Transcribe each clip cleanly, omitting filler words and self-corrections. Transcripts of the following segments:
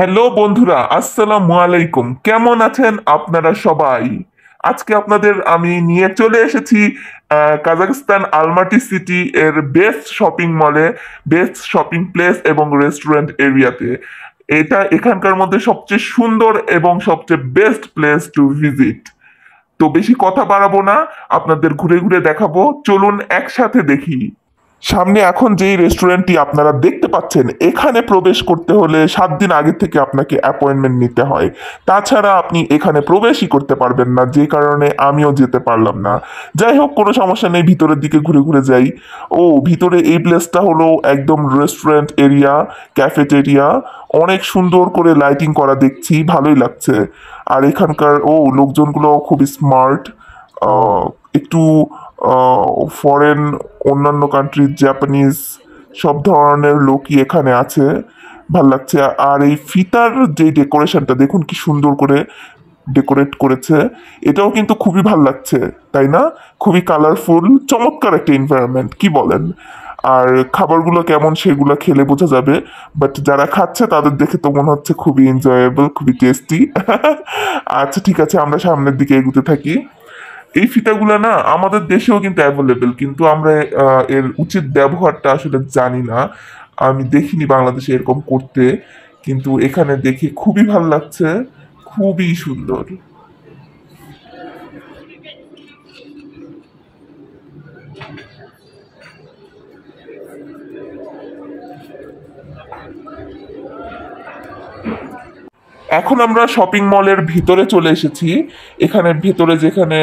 Hello বন্ধুরা, আসসালামু আলাইকুম। কেমন আছেন আপনারা সবাই? আজকে আপনাদের আমি নিয়ে চলে এসেছি কাজাখস্তান আলমাটি সিটি এর বেস্ট শপিং মলে, বেস্ট শপিং প্লেস এবং রেস্টুরেন্ট এরিয়াতে। এটা এখানকার মধ্যে সবচেয়ে সুন্দর এবং সবচেয়ে বেস্ট প্লেস টু ভিজিট। তো বেশি কথা বাড়াবো না, আপনাদের ঘুরে ঘুরে দেখাবো। চলুন একসাথে দেখি। সামনে এখন যেই রেস্টুরেন্টটি আপনারা দেখতে পাচ্ছেন, এখানে প্রবেশ করতে হলে 7 দিন আগে থেকে আপনাকে অ্যাপয়েন্টমেন্ট নিতে হয়। তাছাড়া আপনি এখানে প্রবেশই করতে পারবেন না, যে কারণে আমিও যেতে পারলাম না। যাই হোক, কোনো সমস্যা নেই, ভিতরের দিকে ঘুরে ঘুরে যাই। ও, ভিতরে এই প্লেসটা হলো একদম রেস্টুরেন্ট এরিয়া, ক্যাফেটেরিয়া। অনেক সুন্দর করে লাইটিং করা দেখছি, ভালোই লাগছে। আর এখানকার লোকজনগুলো খুবই স্মার্ট, একটু ফরেন, অন্যান্য কান্ট্রির জাপানিজ সব ধরনের লোকই এখানে আছে। ভাল লাগছে। আর এই ফিতার যে ডেকোরেশনটা দেখুন, কি সুন্দর করে ডেকোরেট করেছে। এটাও কিন্তু খুবই ভাল লাগছে, তাই না? খুবই কালারফুল, চমৎকার একটা এনভায়রনমেন্ট, কি বলেন? আর খাবারগুলো কেমন সেগুলো খেলে বোঝা যাবে, বাট যারা খাচ্ছে তাদের দেখে তো মনে হচ্ছে খুবই এনজয়েবল, খুবই টেস্টি। আচ্ছা, ঠিক আছে, আমরা সামনের দিকে এগুতে থাকি। এই ফিতাগুলো না আমাদের দেশেও কিন্তু অ্যাভেলেবেল, কিন্তু আমরা এর উচিত ব্যবহারটা আসলে জানি না। আমি দেখিনি বাংলাদেশে এরকম করতে, কিন্তু এখানে দেখে খুবই ভালো লাগছে, খুবই সুন্দর। এখন আমরা শপিং মলের ভিতরে চলে এসেছি। এখানে ভেতরে যেখানে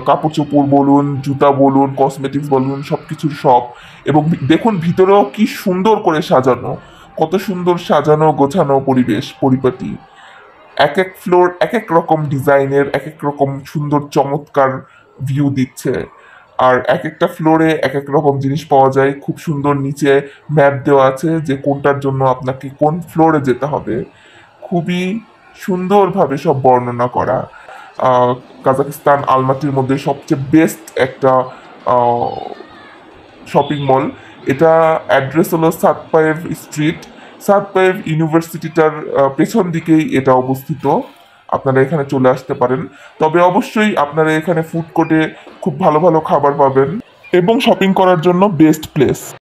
কাপড় চোপড় বলুন, জুতা বলুন, কসমেটিক্স বলুন, সবকিছুর শপ। এবং দেখুন ভিতরেও কি সুন্দর করে সাজানো, কত সুন্দর সাজানো গোছানো পরিবেশ পরিপাটি। এক এক ফ্লোর এক এক রকম ডিজাইনের, এক এক রকম সুন্দর চমৎকার ভিউ দিচ্ছে। আর এক একটা ফ্লোরে এক এক রকম জিনিস পাওয়া যায়। খুব সুন্দর নিচে ম্যাপ দেওয়া আছে যে কোনটার জন্য আপনাকে কোন ফ্লোরে যেতে হবে। খুবই সুন্দরভাবে সব বর্ণনা করা। আহ, কাজাখস্তান আলমাটির মধ্যে সবচেয়ে বেস্ট একটা শপিং মল। এটা অ্যাড্রেস হলো সাতপায়েভ স্ট্রিট। সাতপায়েভ ইউনিভার্সিটিটার পেছন দিকেই এটা অবস্থিত। আপনারা এখানে চলে আসতে পারেন। তবে অবশ্যই আপনারা এখানে ফুড কোর্টে খুব ভালো ভালো খাবার পাবেন এবং শপিং করার জন্য বেস্ট প্লেস।